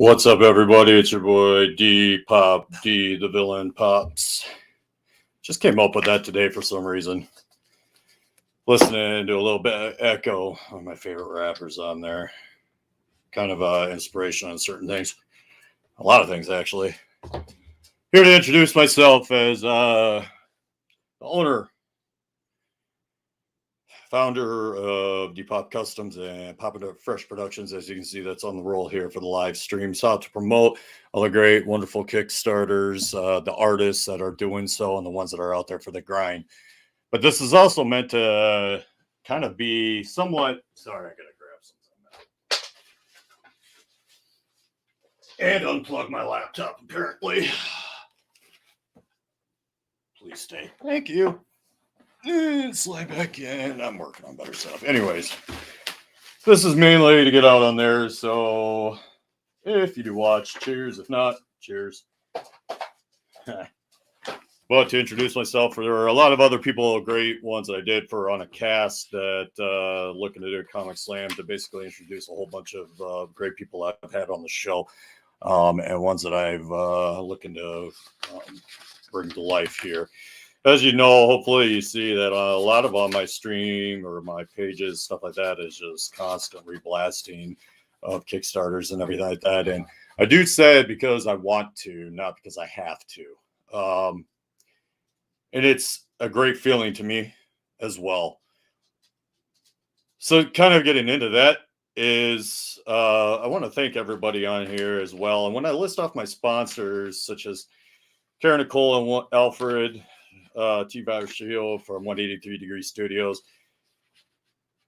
What's up, everybody? It's your boy DPopp, D the Villain Pops. Just came up with that today for some reason. Listening to a little bit of Echo, one of my favorite rappers on there. Kind of inspiration on certain things. A lot of things, actually. Here to introduce myself as the owner, founder of DPopp Customs and PoppNFResh Productions. As you can see, that's on the roll here for the live streams. How to promote all the great, wonderful Kickstarters, the artists that are doing so, and the ones that are out there for the grind. But this is also meant to kind of be somewhat. Sorry, I gotta grab something and unplug my laptop. Apparently, please stay. Thank you. And slide back in. I'm working on better stuff. Anyways, this is mainly to get out on there. So if you do watch, cheers. If not, cheers. But to introduce myself, there are a lot of other people, great ones that I did for on a cast that looking to do a comic slam to basically introduce a whole bunch of great people I've had on the show, and ones that I've looking to bring to life here. As you know, hopefully you see that a lot of on my stream or my pages, stuff like that, is just constant reblasting of Kickstarters and everything like that. And I do say it because I want to, not because I have to. And it's a great feeling to me as well. So kind of getting into that is I want to thank everybody on here as well. And when I list off my sponsors, such as Karen Nicole and Alfred, T-Virus Shield from 183 Degree Studios,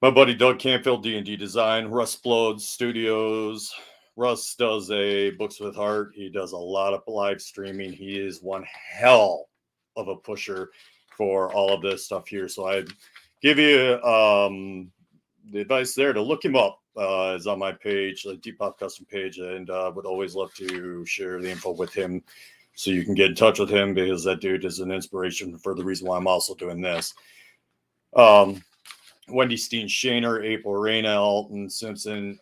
my buddy Doug Campfield, D&D Design, Russ Blode Studios. Russ does a Books with Heart. He does a lot of live streaming. He is one hell of a pusher for all of this stuff here. So I give you the advice there to look him up. Is on my page, the DPopp custom page, and would always love to share the info with him so you can get in touch with him, because that dude is an inspiration for the reason why I'm also doing this. Wendy Steen Shaner, April Reyna, Alton Simpson,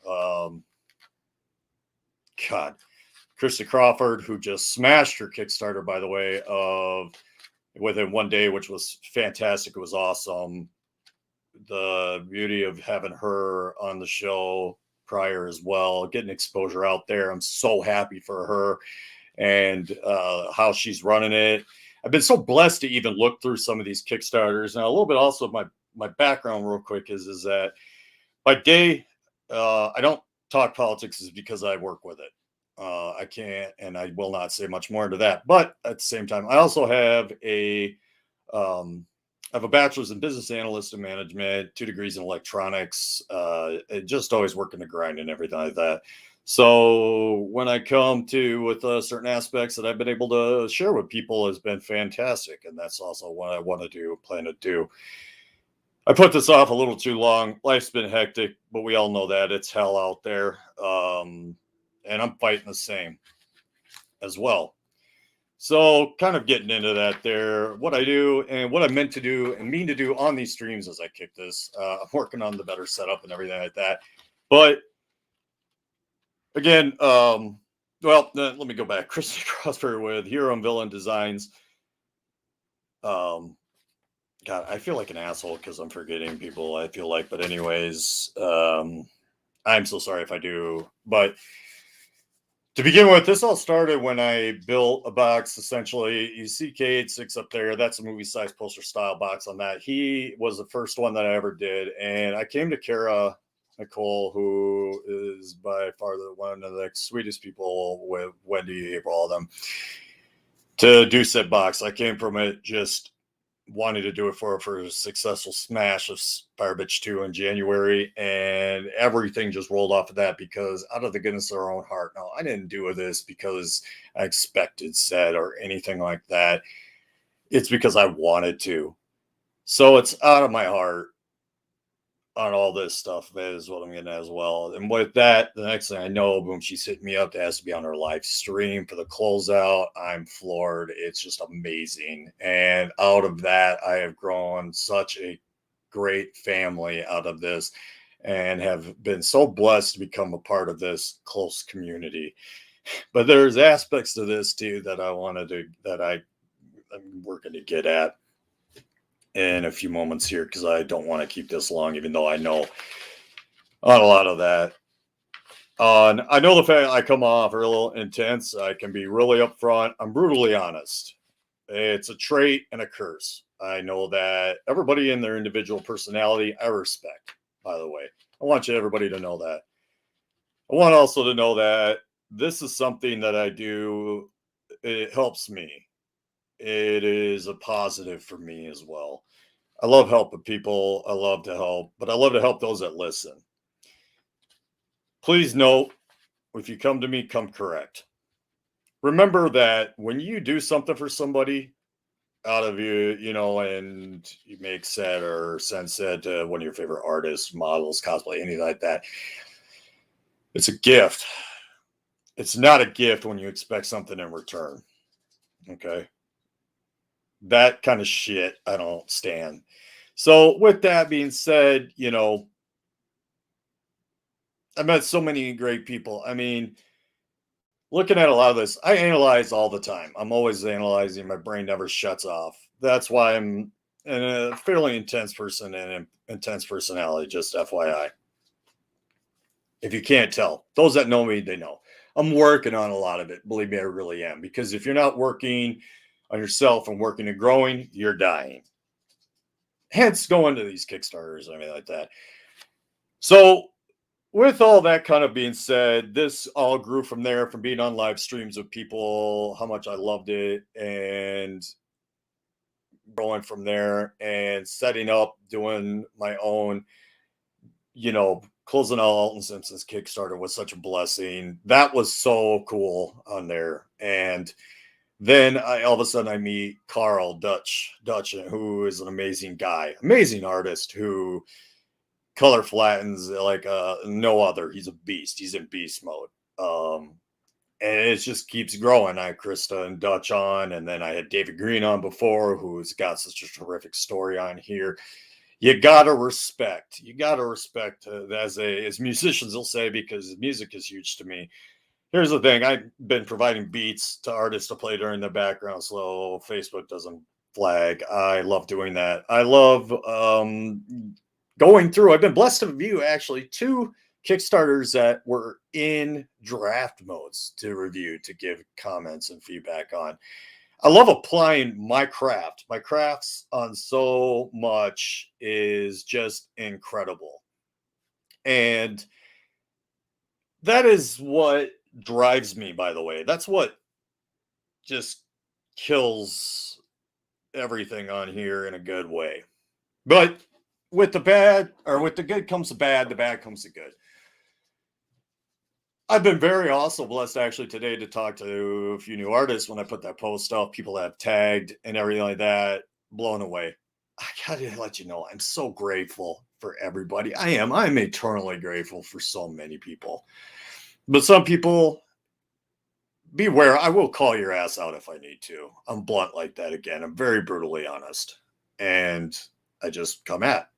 Krista Crawford, who just smashed her Kickstarter, by the way, of within one day, which was fantastic. It was awesome. The beauty of having her on the show prior as well, getting exposure out there. I'm so happy for her and how she's running it. I've been so blessed to even look through some of these Kickstarters. Now, a little bit also of my background real quick is that by day, I don't talk politics is because I work with it. I can't, and I will not say much more into that. But at the same time, I also have a bachelor's in business analyst and management, 2 degrees in electronics, just always working the grind and everything like that. So when I come to with certain aspects that I've been able to share with people has been fantastic. And that's also what I want to do, plan to do. I put this off a little too long. Life's been hectic, but we all know that it's hell out there. And I'm fighting the same as well. So kind of getting into that there, what I do and what I meant to do and mean to do on these streams as I kick this. I'm working on the better setup and everything like that. But again, well, let me go back. Christy Crossford with Hero and Villain Designs. God, I feel like an asshole because I'm forgetting people, I feel like. But anyways, I'm so sorry if I do. But to begin with, this all started when I built a box, essentially. You see K86 up there. That's a movie-size poster style box on that. He was the first one that I ever did. And I came to Kara Nicole, who is by far one of the sweetest people with Wendy, April, all of them, to do said box. I came from it just wanting to do it for a successful smash of Fire Bitch 2 in January, and everything just rolled off of that because out of the goodness of our own heart. No, I didn't do this because I expected said or anything like that. It's because I wanted to. So it's out of my heart on all this stuff is what I'm getting at as well. And with that, the next thing I know, boom, she's hitting me up to ask to be on her live stream for the closeout. I'm floored. It's just amazing. And out of that, I have grown such a great family out of this and have been so blessed to become a part of this close community. But there's aspects to this too that I'm working to get at in a few moments here because I don't want to keep this long, even though I know on a lot of that. I know the fact I come off a little intense. I can be really upfront. I'm brutally honest. It's a trait and a curse. I know that everybody in their individual personality, I respect, by the way. I want everybody to know that. I want also to know that this is something that I do. It helps me. It is a positive for me as well. I love helping people. I love to help, but I love to help those that listen. Please note, if you come to me, come correct. Remember that when you do something for somebody out of you, and you make said or send said to one of your favorite artists, models, cosplay, anything like that, it's a gift. It's not a gift when you expect something in return. Okay. That kind of shit I don't stand. So, with that being said, I met so many great people. I mean, looking at a lot of this, I analyze all the time. I'm always analyzing. My brain never shuts off. That's why I'm a fairly intense person and an intense personality, just FYI. If you can't tell, those that know me, they know. I'm working on a lot of it. Believe me, I really am. Because if you're not working on yourself and working and growing, you're dying. Hence going to these Kickstarters, I mean, like that. So, with all that kind of being said, this all grew from there, from being on live streams with people, how much I loved it, and growing from there and setting up, doing my own, closing out Alton Simpson's Kickstarter was such a blessing. That was so cool on there. And then all of a sudden I meet Carl Dutch, who is an amazing guy, amazing artist who color flattens like no other. He's a beast. He's in beast mode. And it just keeps growing. I had Krista and Dutch on, and then I had David Green on before, who's got such a terrific story on here. You gotta respect. As musicians will say, because music is huge to me. Here's the thing: I've been providing beats to artists to play during the background, so Facebook doesn't flag. I love doing that. I love going through. I've been blessed to view actually 2 Kickstarters that were in draft modes to review, to give comments and feedback on. I love applying my craft. My crafts on so much is just incredible. And that is what drives me, by the way. That's what just kills everything on here in a good way. But with the good comes the bad comes the good. I've been very also blessed actually today to talk to a few new artists when I put that post up, people that have tagged and everything like that, blown away. I gotta let you know, I'm so grateful for everybody. I'm eternally grateful for so many people. But some people, beware, I will call your ass out if I need to. I'm blunt like that again. I'm very brutally honest. And I just come at.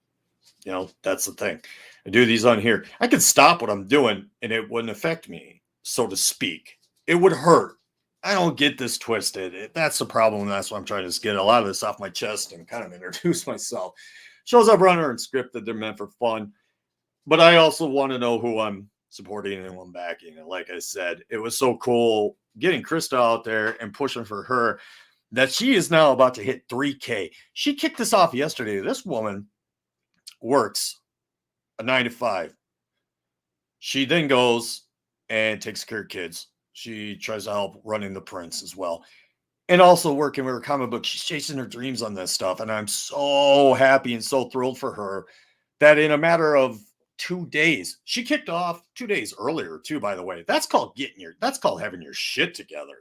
That's the thing. I do these on here. I could stop what I'm doing and it wouldn't affect me, so to speak. It would hurt. I don't get this twisted. That's the problem. That's why I'm trying to get a lot of this off my chest and kind of introduce myself. Shows up runner and scripted. They're meant for fun. But I also want to know who I'm supporting and who I'm backing. And like I said, it was so cool getting Krista out there and pushing for her that she is now about to hit 3K. She kicked this off yesterday. This woman works a 9 to 5. She then goes and takes care of kids. She tries to help running the Prince as well. And also working with her comic book. She's chasing her dreams on this stuff. And I'm so happy and so thrilled for her that in a matter of 2 days, she kicked off 2 days earlier too, by the way. That's called having your shit together.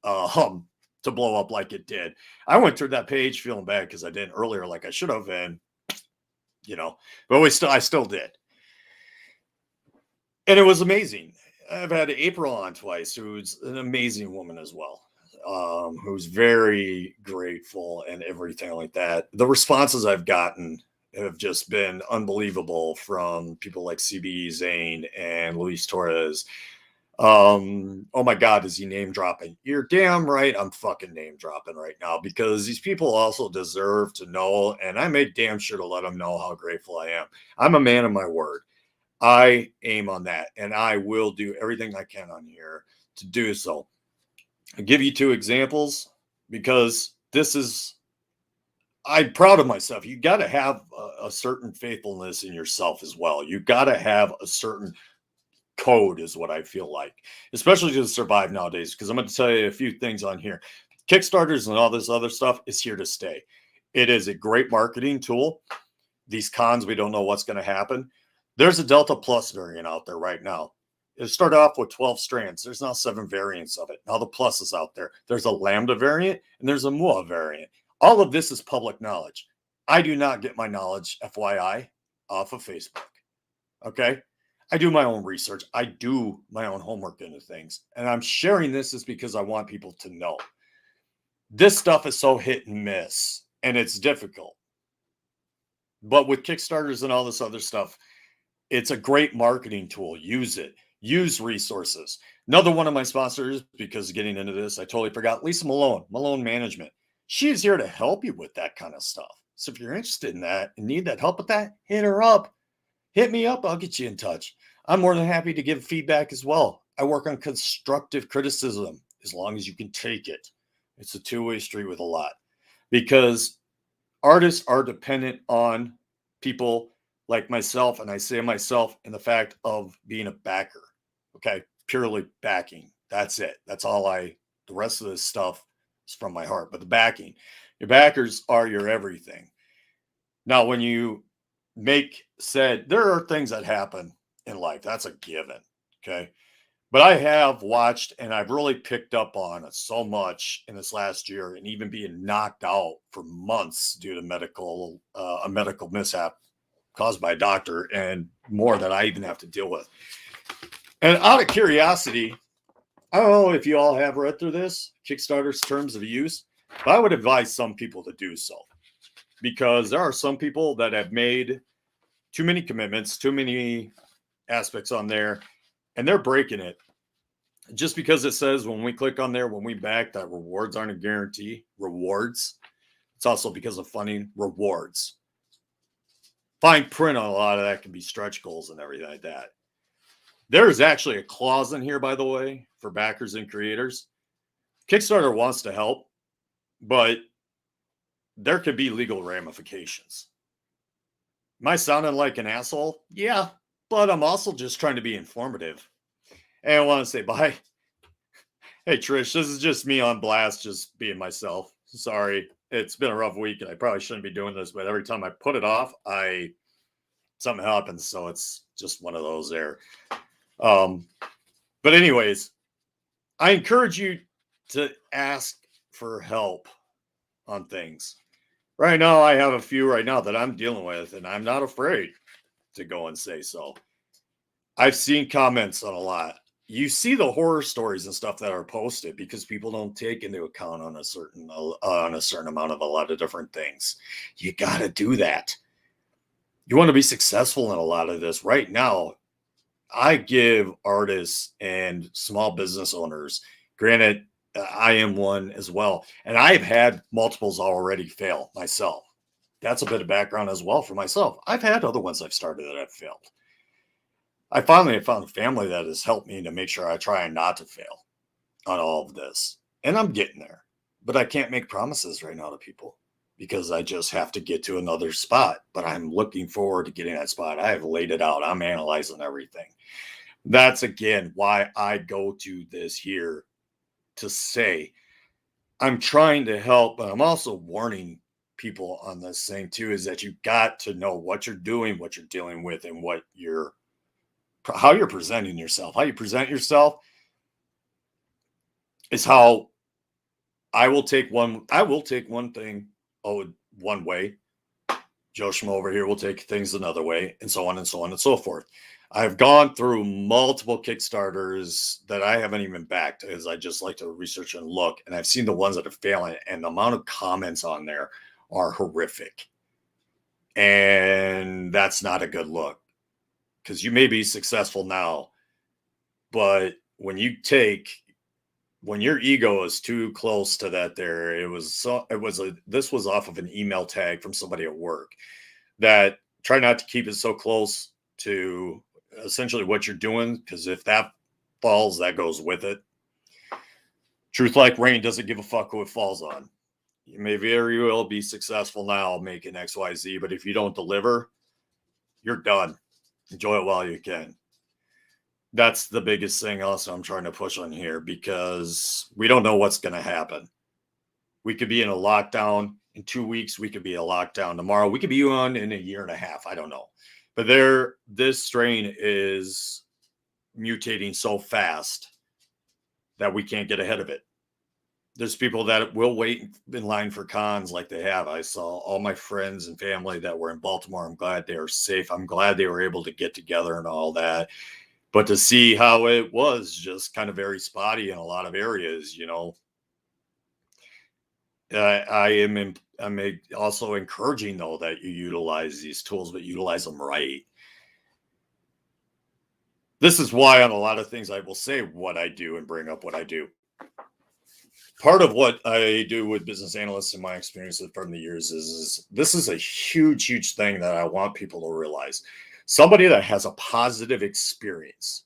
To blow up like it did. I went through that page feeling bad because I didn't earlier like I should have, and but I still did. And it was amazing. I've had April on twice, who's an amazing woman as well, who's very grateful and everything like that. The responses I've gotten have just been unbelievable from people like CB Zane and Luis Torres. Oh my God, is he name dropping? You're damn right. I'm fucking name dropping right now because these people also deserve to know. And I made damn sure to let them know how grateful I am. I'm a man of my word. I aim on that and I will do everything I can on here to do so. I'll give you 2 examples because I'm proud of myself. You got to have a certain faithfulness in yourself as well. You got to have a certain code is what I feel like, especially to survive nowadays. Because I'm going to tell you a few things on here. Kickstarters and all this other stuff is here to stay. It is a great marketing tool. These cons, we don't know what's going to happen. There's a Delta Plus variant out there right now. It started off with 12 strands. There's now 7 variants of it. Now the Plus is out there. There's a Lambda variant and there's a MUA variant. All of this is public knowledge. I do not get my knowledge, FYI, off of Facebook. Okay? I do my own research. I do my own homework into things. And I'm sharing this is because I want people to know. This stuff is so hit and miss, and it's difficult. But with Kickstarters and all this other stuff, it's a great marketing tool. Use it. Use resources. Another one of my sponsors, because getting into this, I totally forgot, Lisa Malone Management. She is here to help you with that kind of stuff. So if you're interested in that and need that help with that, hit her up. Hit me up. I'll get you in touch. I'm more than happy to give feedback as well. I work on constructive criticism as long as you can take it. It's a two-way street with a lot because artists are dependent on people like myself. And I say myself in the fact of being a backer. Okay. Purely backing. That's it. That's all the rest of this stuff is from my heart. But the backing, your backers are your everything. Now, when you there are things that happen in life. That's a given. Okay. But I have watched and I've really picked up on it so much in this last year and even being knocked out for months due to a medical mishap caused by a doctor and more that I even have to deal with. And out of curiosity, I don't know if you all have read through this, Kickstarter's terms of use, but I would advise some people to do so because there are some people that have made too many commitments, too many aspects on there, and they're breaking it. Just because it says when we click on there, when we back, that rewards aren't a guarantee. Rewards. It's also because of funding. Rewards. Fine print on a lot of that can be stretch goals and everything like that. There is actually a clause in here, by the way, for backers and creators. Kickstarter wants to help, but there could be legal ramifications. Am I sounding like an asshole? Yeah, but I'm also just trying to be informative. And I want to say bye. Hey, Trish, this is just me on blast, just being myself. Sorry. It's been a rough week and I probably shouldn't be doing this, but every time I put it off, something happens. So it's just one of those there. But anyways, I encourage you to ask for help on things. Right now, I have a few right now that I'm dealing with, and I'm not afraid to go and say so. I've seen comments on a lot. You see the horror stories and stuff that are posted because people don't take into account on a certain amount of a lot of different things. You got to do that. You want to be successful in a lot of this right now. I give artists and small business owners, granted, I am one as well. And I've had multiples already fail myself. That's a bit of background as well for myself. I've had other ones I've started that have failed. I finally have found a family that has helped me to make sure I try not to fail on all of this. And I'm getting there. But I can't make promises right now to people because I just have to get to another spot. But I'm looking forward to getting that spot. I have laid it out. I'm analyzing everything. That's, again, why I go to this here to say I'm trying to help, but I'm also warning people on this thing too, is that you got to know what you're doing, what you're dealing with, and how you're presenting yourself. How you present yourself is how I will take one thing one way. Joe Schmo over here will take things another way, and so on and so on and so forth. I've gone through multiple Kickstarters that I haven't even backed as I just like to research and look. And I've seen the ones that are failing, and the amount of comments on there are horrific. And that's not a good look because you may be successful now, but when your ego is too close to that there, this was off of an email tag from somebody at work that try not to keep it so close to essentially what you're doing, because if that falls, that goes with it. Truth like rain, doesn't give a fuck who it falls on. You may very well be successful now making XYZ, but if you don't deliver, you're done. Enjoy it while you can. That's the biggest thing also I'm trying to push on here, because we don't know what's going to happen. We could be in a lockdown in 2 weeks. We could be in a lockdown tomorrow. We could be on in a year and a half. I don't know. But this strain is mutating so fast that we can't get ahead of it. There's people that will wait in line for cons like they have. I saw all my friends and family that were in Baltimore. I'm glad they are safe. I'm glad they were able to get together and all that. But to see how it was just kind of very spotty in a lot of areas, I'm also encouraging, though, that you utilize these tools, but utilize them right. This is why on a lot of things I will say what I do and bring up what I do. Part of what I do with business analysts in my experiences from the years is this is a huge, huge thing that I want people to realize. Somebody that has a positive experience.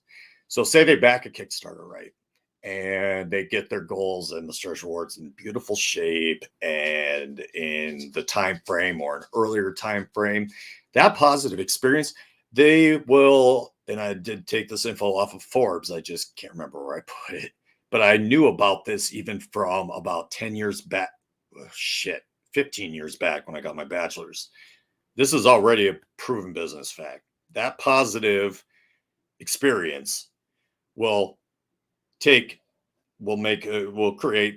So say they back a Kickstarter, right? And they get their goals and the stretch rewards in beautiful shape and in the time frame or an earlier time frame. That positive experience, they will, and I did take this info off of Forbes. I just can't remember where I put it. But I knew about this even from about 10 years back. 15 years back when I got my bachelor's. This is already a proven business fact. That positive experience will create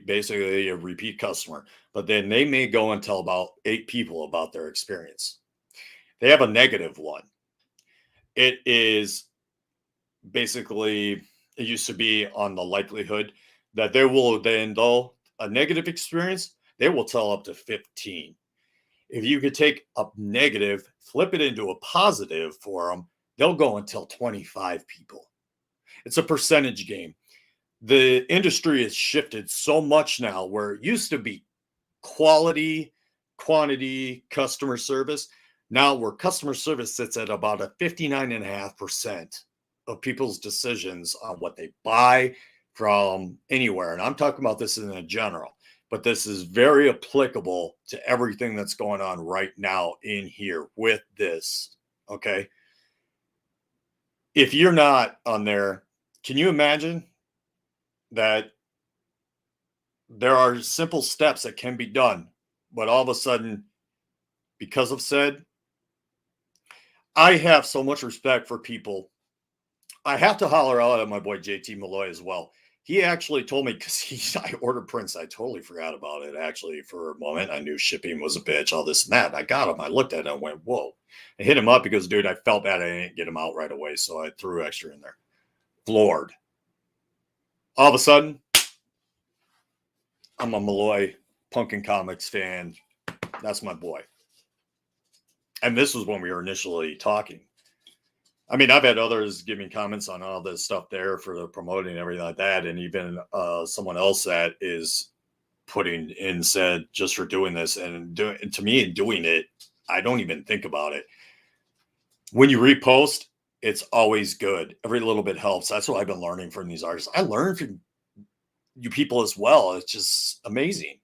basically a repeat customer. But then they may go and tell about 8 people about their experience. They have a negative one. It is basically, it used to be on the likelihood that they will then, though a negative experience, they will tell up to 15. If you could take a negative, flip it into a positive for them, they'll go and tell 25 people. It's a percentage game. The industry has shifted so much now, where it used to be quality, quantity, customer service. Now where customer service sits at about a 59.5% of people's decisions on what they buy from anywhere. And I'm talking about this in a general, but this is very applicable to everything that's going on right now in here with this. Okay. If you're not on there, can you imagine that there are simple steps that can be done, but all of a sudden, because of said, I have so much respect for people. I have to holler out at my boy JT Malloy as well. He actually told me, because I ordered prints. I totally forgot about it. Actually, for a moment, I knew shipping was a bitch, all this and that. I got him. I looked at it and went, whoa. I hit him up because, dude, I felt bad I didn't get him out right away. So I threw extra in there. Floored. All of a sudden, I'm a Malloy Pumpkin Comics fan. That's my boy. And this was when we were initially talking. I mean, I've had others give me comments on all this stuff there for the promoting and everything like that. And even someone else that is putting in said, just for doing this and to me and doing it, I don't even think about it. When you repost, it's always good. Every little bit helps. That's what I've been learning from these artists. I learn from you people as well. It's just amazing.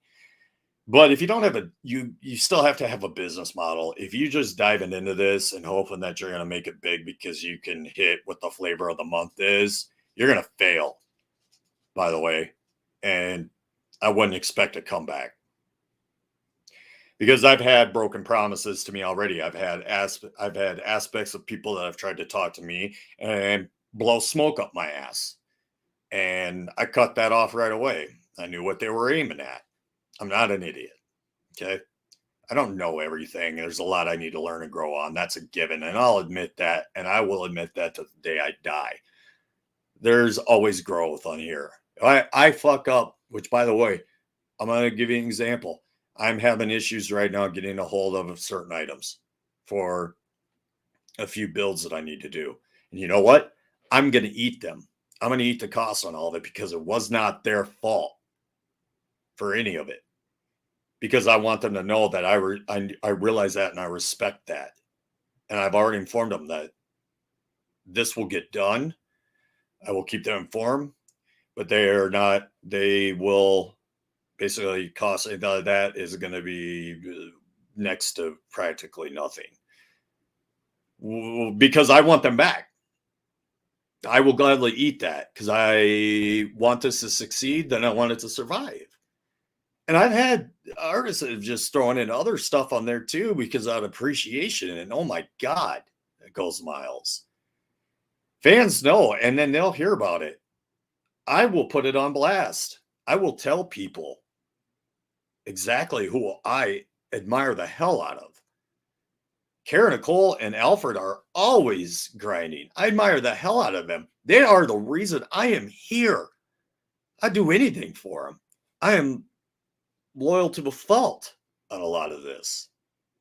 But if you don't have you still have to have a business model. If you just diving into this and hoping that you're going to make it big because you can hit what the flavor of the month is, you're going to fail, by the way. And I wouldn't expect a comeback, because I've had broken promises to me already. I've had aspects of people that have tried to talk to me and blow smoke up my ass. And I cut that off right away. I knew what they were aiming at. I'm not an idiot. Okay. I don't know everything. There's a lot I need to learn and grow on. That's a given. And I'll admit that. And I will admit that to the day I die. There's always growth on here. I fuck up, which, by the way, I'm going to give you an example. I'm having issues right now getting a hold of certain items for a few builds that I need to do. And you know what? I'm going to eat them. I'm going to eat the cost on all of it because it was not their fault for any of it. Because I want them to know that I realize that and I respect that. And I've already informed them that this will get done. I will keep them informed, but they will basically cost that is going to be next to practically nothing. Because I want them back. I will gladly eat that because I want this to succeed, then I want it to survive. And I've had artists that have just thrown in other stuff on there too because out of appreciation. And oh my God, it goes miles. Fans know, and then they'll hear about it. I will put it on blast. I will tell people exactly who I admire the hell out of. Kara Nicole and Alfred are always grinding. I admire the hell out of them. They are the reason I am here. I'd do anything for them. I am loyal to a fault on a lot of this.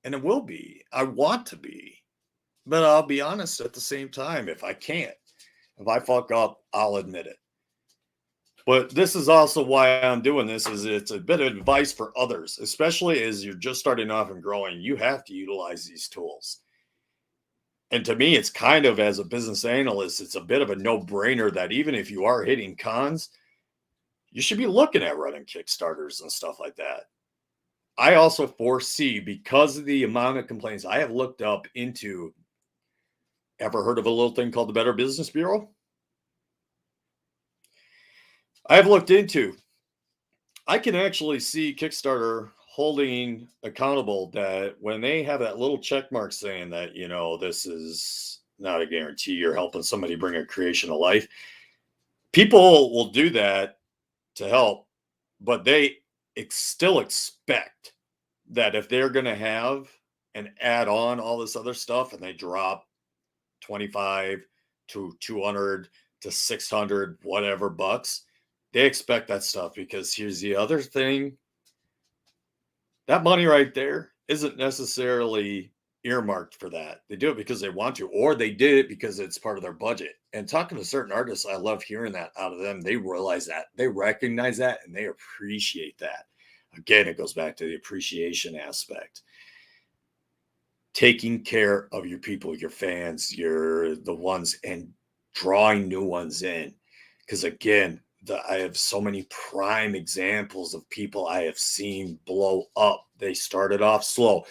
And it will be. I want to be. But I'll be honest at the same time if I can't. If I fuck up, I'll admit it. But this is also why I'm doing this, is it's a bit of advice for others, especially as you're just starting off and growing. You have to utilize these tools. And to me, it's kind of, as a business analyst, it's a bit of a no-brainer that even if you are hitting cons, you should be looking at running Kickstarters and stuff like that. I also foresee, because of the amount of complaints I have looked up into, ever heard of a little thing called the Better Business Bureau? I've looked into. I can actually see Kickstarter holding accountable that when they have that little check mark saying that, you know, this is not a guarantee you're helping somebody bring a creation to life, people will do that to help, but they still expect that if they're going to have and add on all this other stuff and they drop 25 to 200 to 600 whatever bucks, they expect that stuff. Because here's the other thing, that money right there isn't necessarily earmarked for that. They do it because they want to, or they did it because it's part of their budget. And talking to certain artists, I love hearing that out of them. They realize that, they recognize that, and they appreciate that. Again, it goes back to the appreciation aspect. Taking care of your people, your fans, the ones, and drawing new ones in. Because again, I have so many prime examples of people I have seen blow up. They started off slow.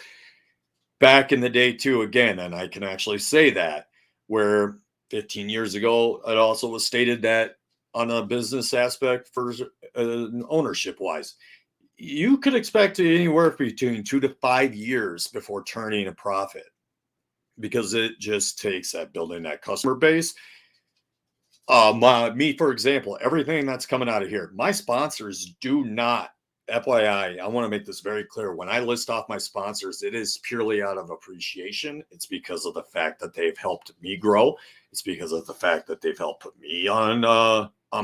Back in the day too, again, and I can actually say that, where 15 years ago, it also was stated that on a business aspect for ownership wise, you could expect anywhere between 2 to 5 years before turning a profit, because it just takes that building that customer base. Me, for example, everything that's coming out of here, my sponsors do not, FYI, I want to make this very clear. When I list off my sponsors, it is purely out of appreciation. It's because of the fact that they've helped me grow. It's because of the fact that they've helped put me on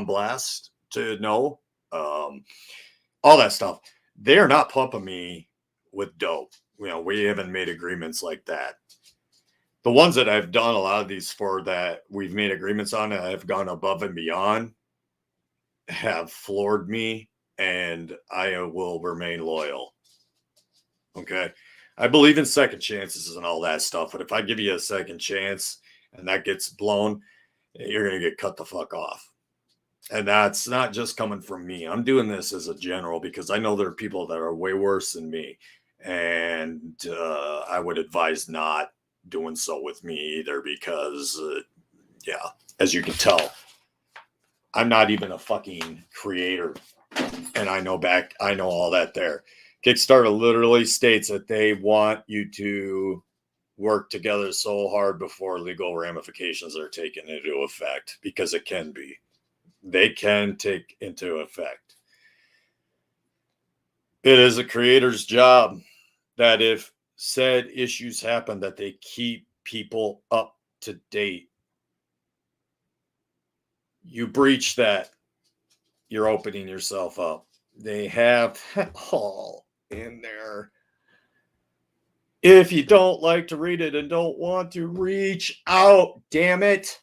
blast to know all that stuff. They're not pumping me with dope. You know, we haven't made agreements like that. The ones that I've done a lot of these for, that we've made agreements on, and I've gone above and beyond, have floored me, and I will remain loyal. Okay. I believe in second chances and all that stuff, but if I give you a second chance and that gets blown, you're going to get cut the fuck off. And that's not just coming from me. I'm doing this as a general because I know there are people that are way worse than me. And I would advise not doing so with me either, because yeah, as you can tell, I'm not even a fucking creator, and I know all that there. Kickstarter literally states that they want you to work together so hard before legal ramifications are taken into effect, because they can take into effect. It is a creator's job that if said issues happen, that they keep people up to date. You breach that, you're opening yourself up. They have all in there. If you don't like to read it and don't want to, reach out, damn it.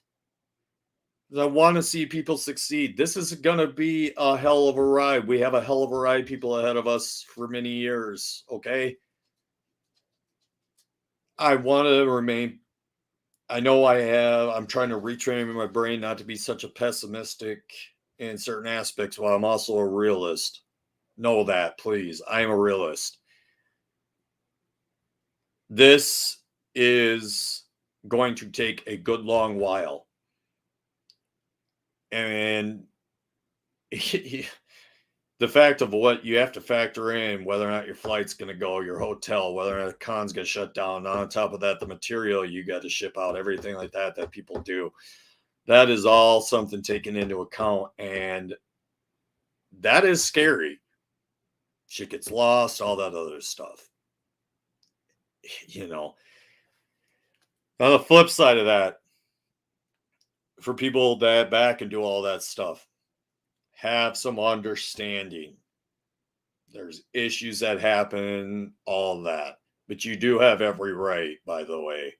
I want to see people succeed. This is going to be a hell of a ride. We have a hell of a ride, people ahead of us for many years. Okay. I want to remain. I know I'm trying to retrain my brain not to be such a pessimistic in certain aspects while I'm also a realist. Know that, please. I am a realist. This is going to take a good long while. And the fact of what you have to factor in, whether or not your flight's going to go, your hotel, whether or not the con's going to shut down. On top of that, the material you got to ship out, everything like that people do. That is all something taken into account. And that is scary. Shit gets lost, all that other stuff. On the flip side of that, for people that back and do all that stuff, have some understanding. There's issues that happen, all that. But you do have every right, by the way,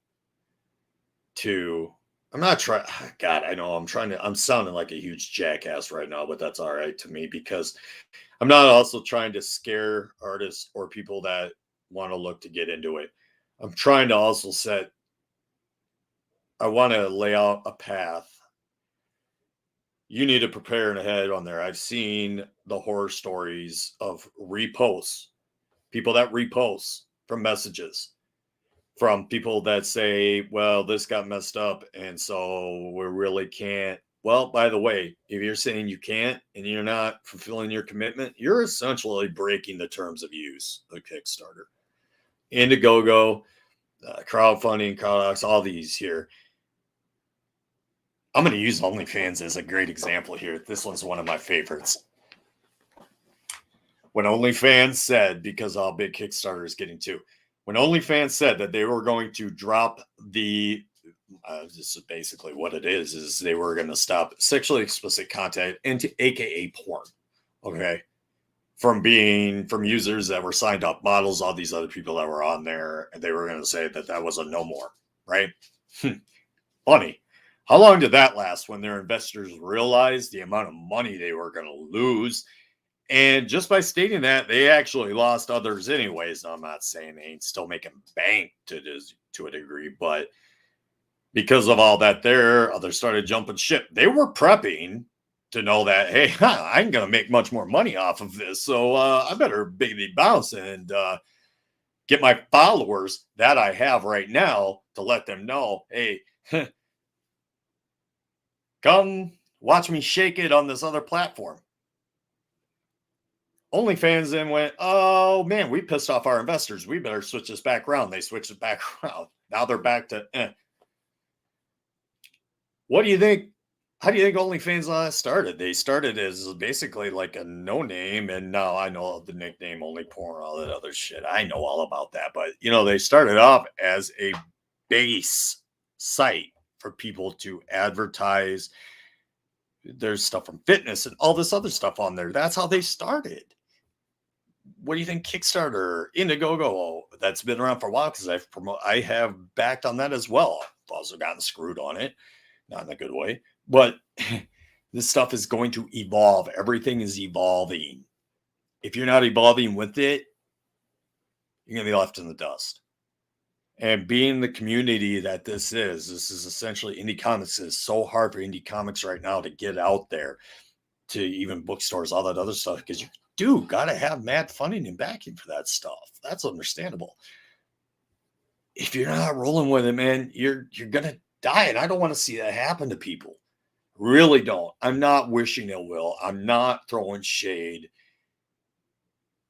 to. I'm not trying. God, I know I'm sounding like a huge jackass right now, but that's all right to me because I'm not also trying to scare artists or people that want to look to get into it. I'm trying to also I want to lay out a path. You need to prepare ahead on there. I've seen the horror stories of reposts, people that repost from messages, from people that say, well, this got messed up. And so we really can't. Well, by the way, if you're saying you can't and you're not fulfilling your commitment, you're essentially breaking the terms of use of Kickstarter. Indiegogo, crowdfunding, CrowdX, all these here. I'm going to use OnlyFans as a great example here. This one's one of my favorites. When OnlyFans said, because how big Kickstarter is getting to, when OnlyFans said that they were going to drop this is basically what it is they were going to stop sexually explicit content into AKA porn. Okay. From users that were signed up, models, all these other people that were on there, and they were going to say that was a no more, right? Funny. How long did that last when their investors realized the amount of money they were going to lose? And just by stating that, they actually lost others anyways. Now, I'm not saying they ain't still making bank to a degree, but because of all that there, others started jumping ship. They were prepping to know that, hey, I ain't going to make much more money off of this. So I better bigly bounce and get my followers that I have right now to let them know, hey, come watch me shake it on this other platform. OnlyFans then went, oh man, we pissed off our investors. We better switch this back around. They switched it back around. Now they're back to. What do you think? How do you think OnlyFans started? They started as basically like a no name, and now I know the nickname Only Porn, all that other shit. I know all about that, but they started off as a base site for people to advertise. There's stuff from fitness and all this other stuff on there. That's how they started. What do you think? Kickstarter, Indiegogo, that's been around for a while because I have backed on that as well. I've also gotten screwed on it, not in a good way, but this stuff is going to evolve. Everything is evolving. If you're not evolving with it, you're going to be left in the dust. And being the community that this is essentially indie comics. It's so hard for indie comics right now to get out there to even bookstores, all that other stuff, because you do got to have mad funding and backing for that stuff. That's understandable. If you're not rolling with it, man, you're going to die. And I don't want to see that happen to people. Really don't. I'm not wishing ill will. I'm not throwing shade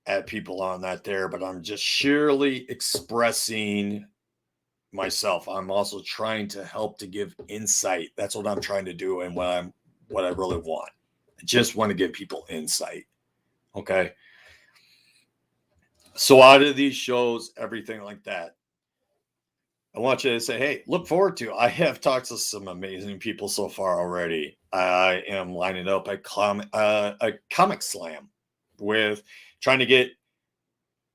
at people on that there, but I'm just sheerly expressing myself. I'm also trying to help to give insight. That's what I'm trying to do, and what I really want. I just want to give people insight. Okay. So out of these shows, everything like that, I want you to say, hey, look forward to. I have talked to some amazing people so far already. I am lining up a comic slam with trying to get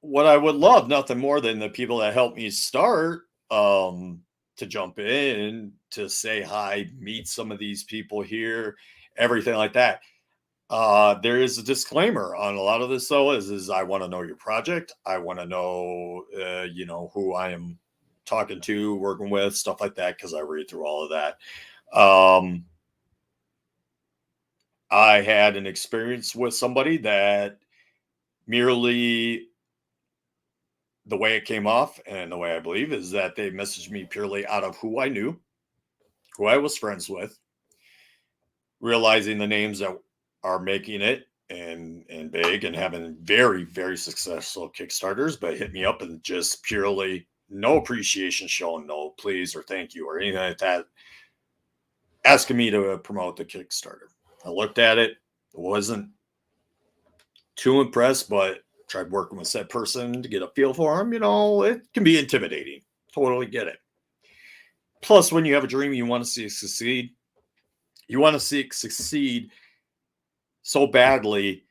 what I would love, nothing more than the people that helped me start to jump in to say hi, meet some of these people here, everything like that. There is a disclaimer on a lot of this, though, is I want to know your project. I want to know, who I am talking to, working with, stuff like that, because I read through all of that. I had an experience with somebody that merely the way it came off and the way I believe is that they messaged me purely out of who I knew, who I was friends with, realizing the names that are making it and big and having very, very successful Kickstarters, but hit me up and just purely no appreciation shown, no please or thank you or anything like that, asking me to promote the Kickstarter. I looked at it, wasn't too impressed, but tried working with said person to get a feel for him. It can be intimidating. Totally get it. Plus, when you have a dream, you want to see it succeed. You want to see it succeed so badly.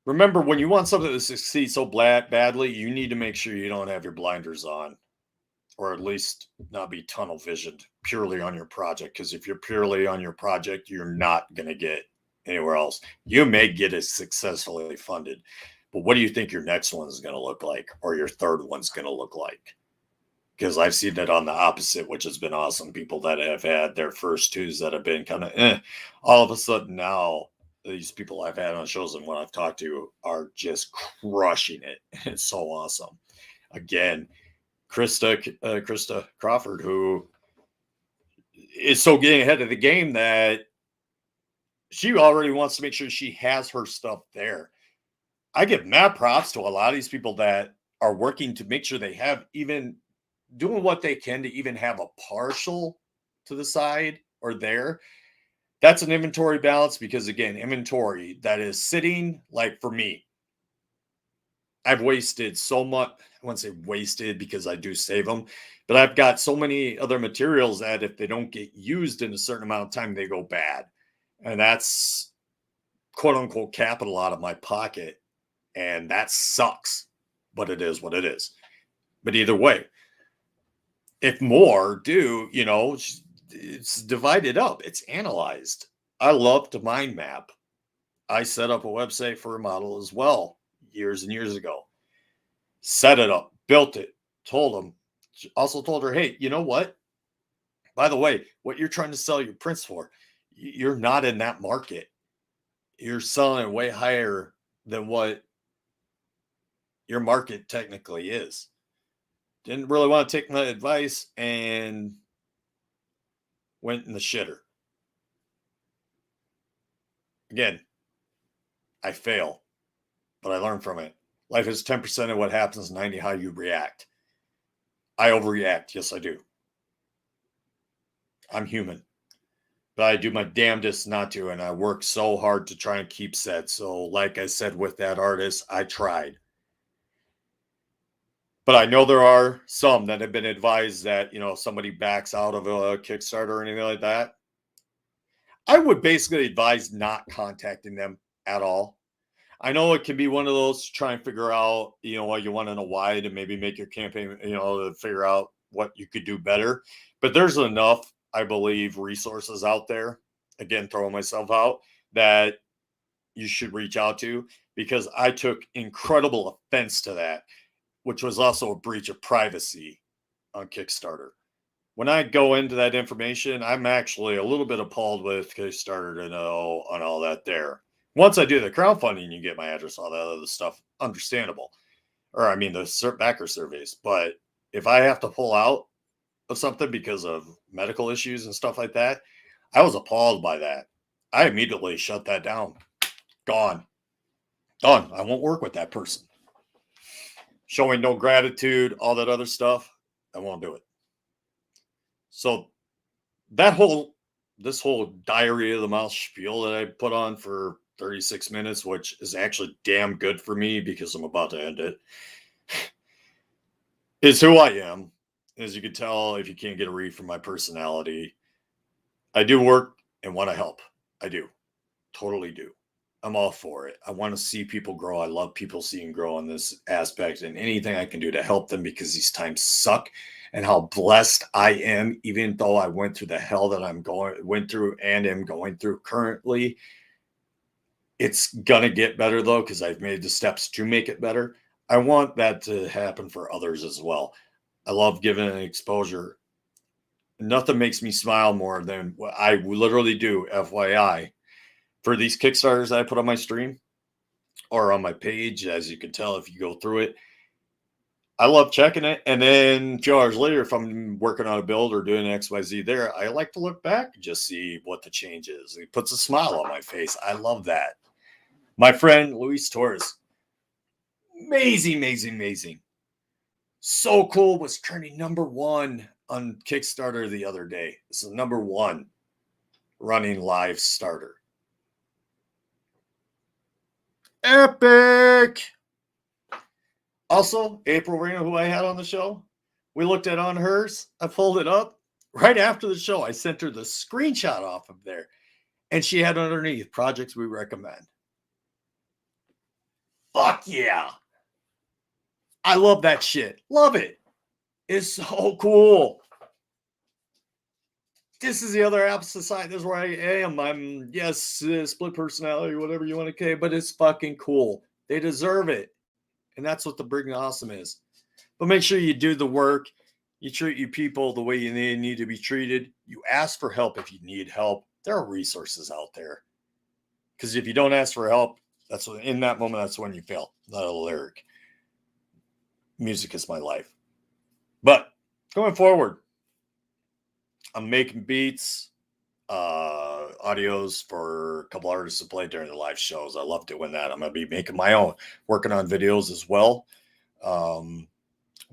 Remember, when you want something to succeed so badly, you need to make sure you don't have your blinders on, or at least not be tunnel visioned purely on your project. Because if you're purely on your project, you're not going to get anywhere else. You may get it successfully funded, but what do you think your next one is going to look like, or your third one's going to look like? Because I've seen it on the opposite, which has been awesome. People that have had their first twos that have been kind of all of a sudden now these people I've had on shows and when I've talked to are just crushing it. It's so awesome. Again, Krista Crawford, who is so getting ahead of the game that she already wants to make sure she has her stuff there. I give mad props to a lot of these people that are working to make sure they have even doing what they can to even have a partial to the side or there. That's an inventory balance because, again, inventory that is sitting, like for me, I've wasted so much. I wouldn't say wasted because I do save them, but I've got so many other materials that if they don't get used in a certain amount of time, they go bad. And that's quote unquote capital out of my pocket. And that sucks, but it is what it is. But either way, if more do, it's divided up. It's analyzed. I love to mind map. I set up a website for a model as well years and years ago. Set it up, built it, told them, also told her, hey, you know what? By the way, what you're trying to sell your prints for, you're not in that market. You're selling it way higher than what your market technically is. Didn't really want to take my advice and went in the shitter. Again, I fail, but I learn from it. Life is 10% of what happens, 90% how you react. I overreact. Yes, I do. I'm human. But I do my damnedest not to, and I work so hard to try and keep set. So, like I said with that artist, I tried. But I know there are some that have been advised that, if somebody backs out of a Kickstarter or anything like that, I would basically advise not contacting them at all. I know it can be one of those to try and figure out, what you want to know why to maybe make your campaign, to figure out what you could do better. But there's enough, I believe, resources out there, again, throwing myself out, that you should reach out to, because I took incredible offense to that, which was also a breach of privacy on Kickstarter. When I go into that information, I'm actually a little bit appalled with Kickstarter to know on all that there. Once I do the crowdfunding, you get my address, all that other stuff, understandable. Or I mean the backer surveys. But if I have to pull out of something because of medical issues and stuff like that, I was appalled by that. I immediately shut that down. Gone. Done. I won't work with that person. Showing no gratitude, all that other stuff, I won't do it. So this whole diary of the mouse spiel that I put on for 36 minutes, which is actually damn good for me because I'm about to end it, is who I am. As you can tell, if you can't get a read from my personality, I do work and want to help. I do. Totally do. I'm all for it. I want to see people grow. I love people seeing grow in this aspect, and anything I can do to help them, because these times suck, and how blessed I am, even though I went through the hell that went through and am going through currently. It's gonna get better though, because I've made the steps to make it better. I want that to happen for others as well. I love giving an exposure. Nothing makes me smile more than what I literally do, FYI, for these Kickstarters I put on my stream or on my page. As you can tell if you go through it, I love checking it. And then a few hours later, if I'm working on a build or doing XYZ there, I like to look back and just see what the change is. It puts a smile on my face. I love that. My friend Luis Torres, amazing, amazing, amazing. So cool, was turning #1 on Kickstarter the other day. This is #1 running live starter. Epic. Also, April Rena, who I had on the show, we looked at on hers. I pulled it up right after the show. I sent her the screenshot off of there, and she had underneath projects we recommend. Fuck yeah. I love that shit. Love it. It's so cool. This is the other opposite side. This is where I am. I'm, yes, split personality, whatever you want to say, but it's fucking cool. They deserve it. And that's what the Bring Awesome is. But make sure you do the work. You treat your people the way you need to be treated. You ask for help if you need help. There are resources out there. Because if you don't ask for help, that's when, in that moment, that's when you fail. Not a lyric. Music is my life. But going forward, I'm making beats, audios for a couple artists to play during the live shows. I love doing that. I'm going to be making my own, working on videos as well.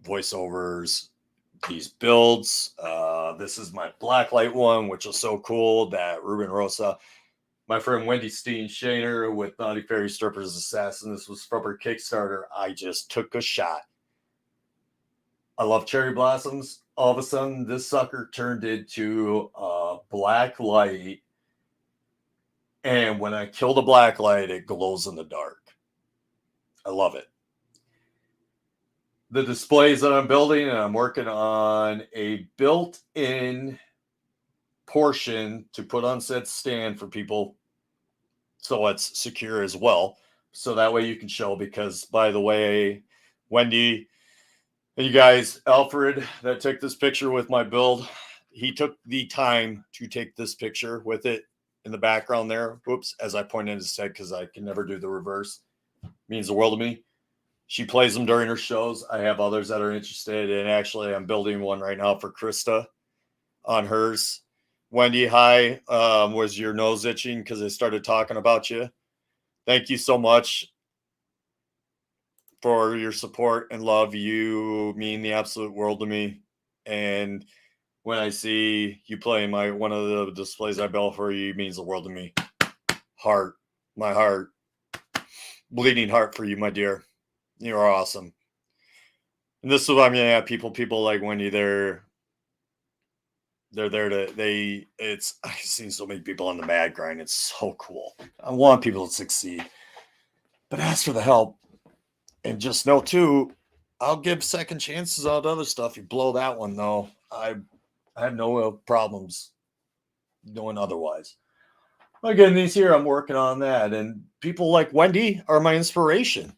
Voiceovers, these builds. This is my blacklight one, which is so cool that Ruben Rosa, my friend Wendy Steen Shaner with Naughty Fairy Strippers Assassin. This was from her Kickstarter. I just took a shot. I love cherry blossoms. All of a sudden, this sucker turned into a black light. And when I kill the black light, it glows in the dark. I love it. The displays that I'm building, and I'm working on a built-in portion to put on said stand for people so it's secure as well. So that way you can show, because by the way, Wendy and you guys, Alfred, that took this picture with my build, he took the time to take this picture with it in the background there. Whoops, as I pointed his head, because I can never do the reverse. It means the world to me. She plays them during her shows. I have others that are interested, and actually I'm building one right now for Krista on hers. Wendy, hi. Was your nose itching because I started talking about you? Thank you so much for your support and love. You mean the absolute world to me. And when I see you playing one of the displays I built for you, means the world to me. Heart, my heart, bleeding heart for you, my dear. You're awesome. And this is what I'm gonna have people like Wendy. They're there to I've seen so many people on the mad grind. It's so cool. I want people to succeed, but ask for the help. And just know too, I'll give second chances on other stuff. You blow that one though, I have no problems doing otherwise. Again, these here, I'm working on that. And people like Wendy are my inspiration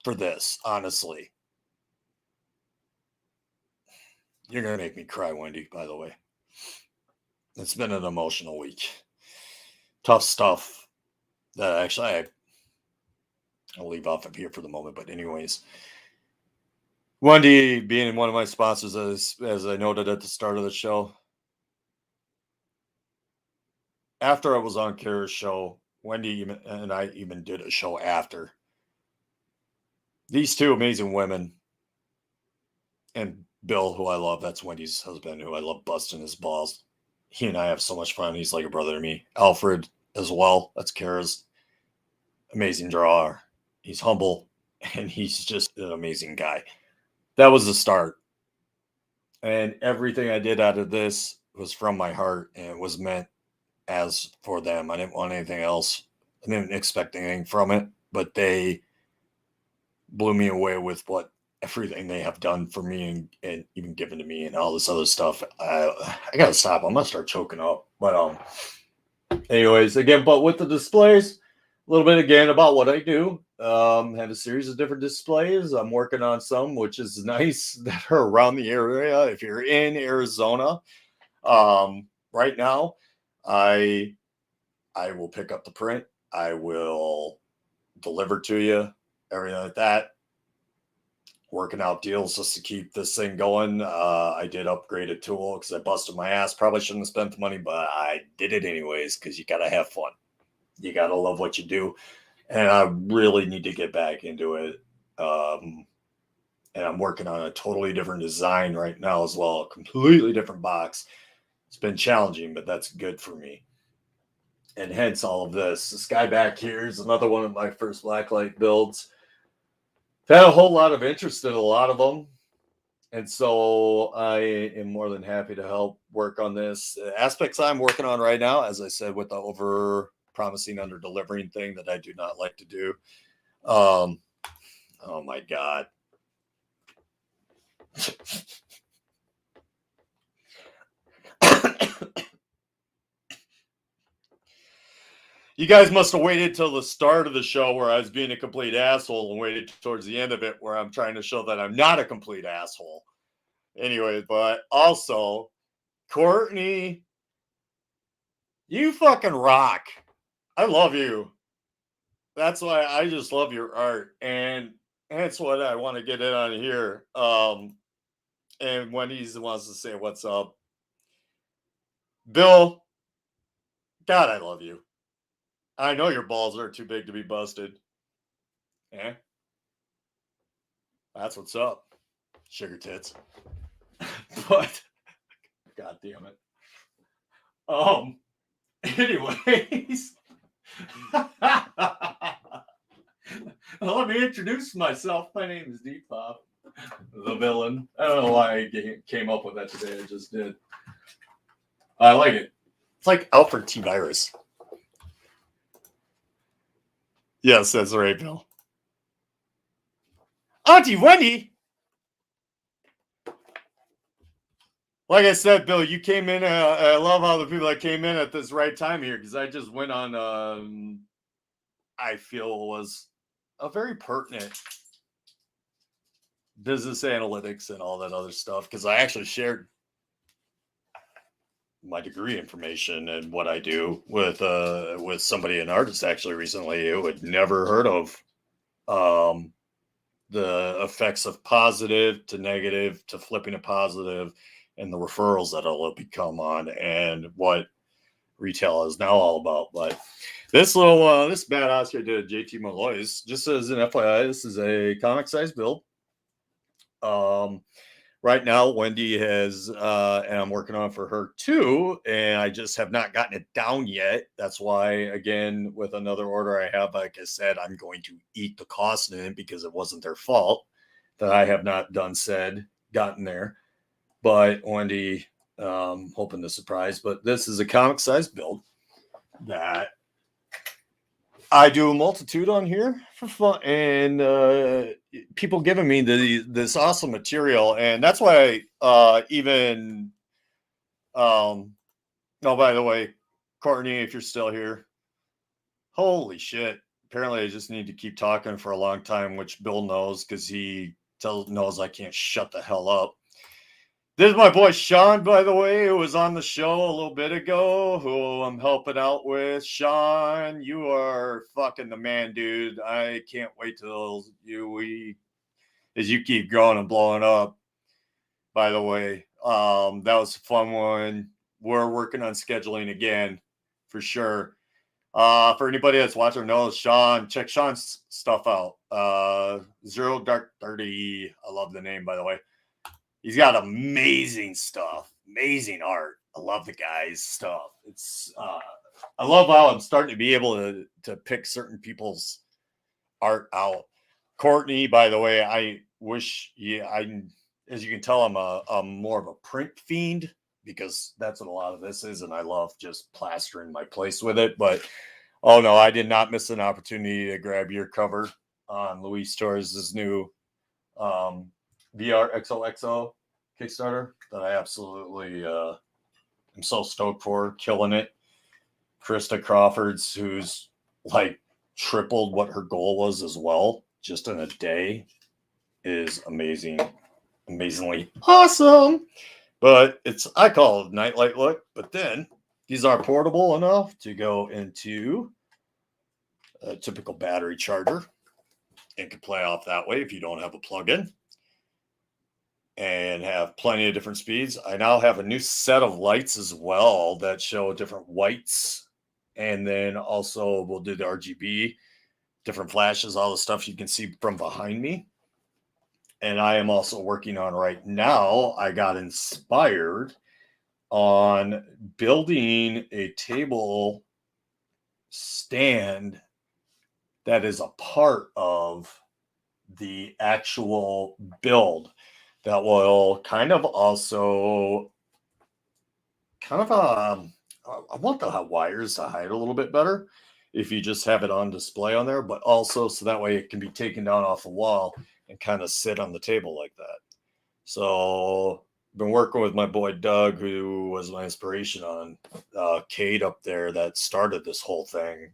for this, honestly. You're going to make me cry, Wendy, by the way. It's been an emotional week. Tough stuff that actually I'll leave off of here for the moment. But anyways, Wendy being one of my sponsors, as I noted at the start of the show. After I was on Kara's show, Wendy and I even did a show after. These two amazing women, and Bill, who I love, that's Wendy's husband, who I love busting his balls. He and I have so much fun. He's like a brother to me. Alfred as well. That's Kara's amazing drawer. He's humble, and he's just an amazing guy. That was the start. And everything I did out of this was from my heart, and it was meant as for them. I didn't want anything else I didn't expect anything from it, but they blew me away with everything they have done for me and even given to me and all this other stuff. I gotta stop. I'm gonna start choking up. But anyways, again, but with the displays, a little bit again about what I do. Have a series of different displays. I'm working on some, which is nice, that are around the area. If you're in Arizona, right now, I will pick up the print. I will deliver to you, everything like that. Working out deals just to keep this thing going. I did upgrade a tool because I busted my ass. Probably shouldn't have spent the money, but I did it anyways because you gotta have fun. You gotta love what you do, and I really need to get back into it. And I'm working on a totally different design right now as well, a completely different box. It's been challenging, but that's good for me. And hence all of this. This guy back here is another one of my first blacklight builds. I've had a whole lot of interest in a lot of them. And so I am more than happy to help work on this. Aspects I'm working on right now, as I said, with the over promising, under delivering thing that I do not like to do. Oh my God. You guys must have waited till the start of the show where I was being a complete asshole and waited towards the end of it where I'm trying to show that I'm not a complete asshole. Anyway, but also, Courtney, you fucking rock. I love you. That's why I just love your art. And that's what I want to get in on here. And Wendy's wants to say what's up. Bill, God, I love you. I know your balls are too big to be busted. Yeah. That's what's up. Sugar tits. But God damn it. Anyways. Let me introduce myself. My name is DPopp, the villain. I don't know why I came up with that today. I just did. I like it. It's like Alfred T. Virus. Yes, that's right, Bill. Auntie Wendy. Like I said, Bill, you came in. I love how the people that came in at this right time here, because I just went on. I feel was a very pertinent business analytics and all that other stuff, because I actually shared my degree information and what I do with somebody, an artist actually recently who had never heard of the effects of positive to negative to flipping a positive and the referrals that it'll become on and what retail is now all about. But this little this badass here did JT Malloy's, just as an FYI, this is a comic size build. Right now, Wendy has, and I'm working on for her too, and I just have not gotten it down yet. That's why, again, with another order I have, like I said, I'm going to eat the cost in it because it wasn't their fault that I have not gotten there. But Wendy, hoping to surprise. But this is a comic size build that I do a multitude on here for fun, and people giving me this awesome material, and that's why even oh, by the way, Courtney, if you're still here, holy shit! Apparently, I just need to keep talking for a long time, which Bill knows because he knows I can't shut the hell up. This is my boy Sean, by the way, who was on the show a little bit ago, who I'm helping out with. Sean, you are fucking the man, dude. I can't wait till as you keep growing and blowing up. By the way, that was a fun one. We're working on scheduling again, for sure. For anybody that's watching knows Sean, check Sean's stuff out. Zero Dark 30. I love the name, by the way. He's got amazing stuff, amazing art. I love the guy's stuff. It's I love how I'm starting to be able to pick certain people's art out. Courtney, by the way, I wish as you can tell, I'm more of a print fiend because that's what a lot of this is, and I love just plastering my place with it. But Oh no, I did not miss an opportunity to grab your cover on Luis Torres' new VR XOXO Kickstarter that I absolutely am so stoked for, killing it. Krista Crawford's, who's like tripled what her goal was as well, just in a day, is amazing, amazingly awesome. But I call it nightlight look. But then these are portable enough to go into a typical battery charger and can play off that way if you don't have a plug-in, and have plenty of different speeds. I now have a new set of lights as well that show different whites, and then also we'll do the RGB, different flashes, all the stuff you can see from behind me. And I am also working on right now, I got inspired on building a table stand that is a part of the actual build that will kind of also I want the wires to hide a little bit better if you just have it on display on there, but also so that way it can be taken down off the wall and kind of sit on the table like that. So been working with my boy Doug, who was my inspiration on Cade up there that started this whole thing,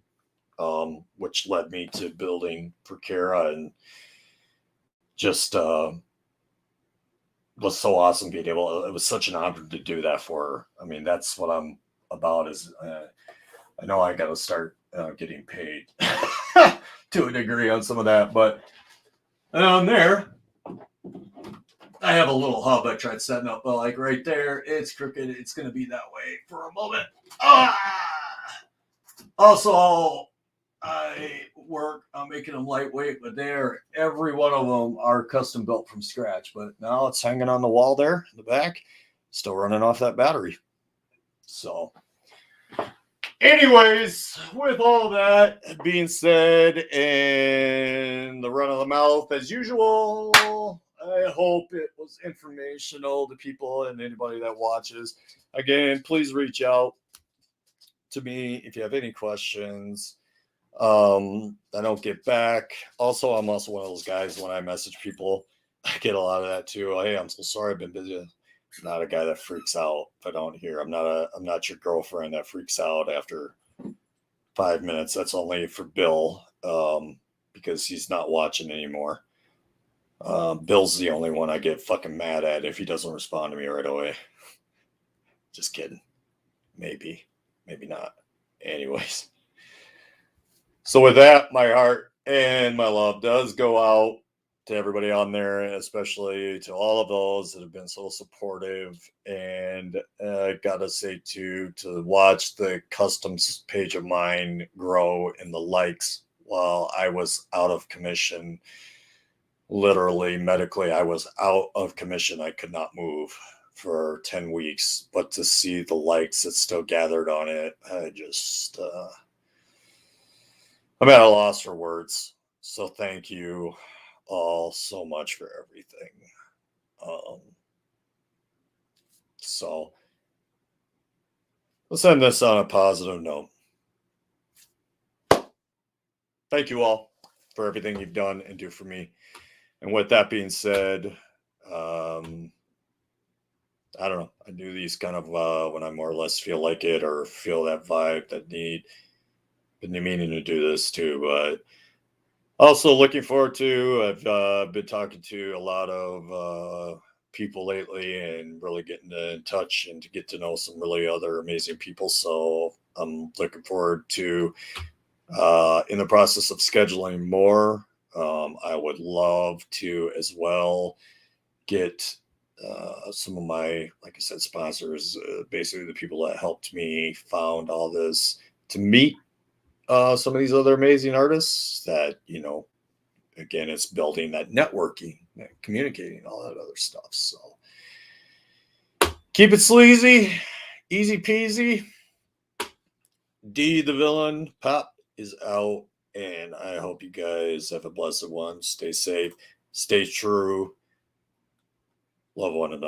which led me to building for Kara, and just was so awesome being able. It was such an honor to do that for her. I mean, that's what I'm about. Is I know I got to start getting paid to a degree on some of that, but on there, I have a little hub I tried setting up, but like right there, it's crooked. It's going to be that way for a moment. Also, I work on making them lightweight, but every one of them are custom built from scratch. But now it's hanging on the wall there in the back, still running off that battery. So, anyways, with all that being said, and the run of the mouth as usual, I hope it was informational to people and anybody that watches. Again, please reach out to me if you have any questions. I don't get back. Also, I'm also one of those guys when I message people, I get a lot of that too. Hey, I'm so sorry, I've been busy. I'm not a guy that freaks out if I don't hear. I'm not your girlfriend that freaks out after 5 minutes. That's only for Bill, because he's not watching anymore. Bill's the only one I get fucking mad at if he doesn't respond to me right away. Just kidding. Maybe not. Anyways. So with that, my heart and my love does go out to everybody on there, especially to all of those that have been so supportive. And I gotta say too, to watch the customs page of mine grow in the likes while I was out of commission. Literally, medically, I was out of commission. I could not move for 10 weeks. But to see the likes that still gathered on it, I just... I'm at a loss for words. So thank you all so much for everything. So let's end this on a positive note. Thank you all for everything you've done and do for me. And with that being said, I don't know. I do these kind of when I more or less feel like it or feel that vibe, that need. Been meaning to do this too, but also looking forward to. I've been talking to a lot of people lately and really getting in touch and to get to know some really other amazing people. So I'm looking forward to in the process of scheduling more. I would love to as well get some of my, like I said, sponsors, basically the people that helped me found all this, to meet some of these other amazing artists that, again, it's building that networking, communicating, all that other stuff. So keep it sleazy, easy peasy. D the villain, Pop is out, and I hope you guys have a blessed one. Stay safe, stay true, love one another.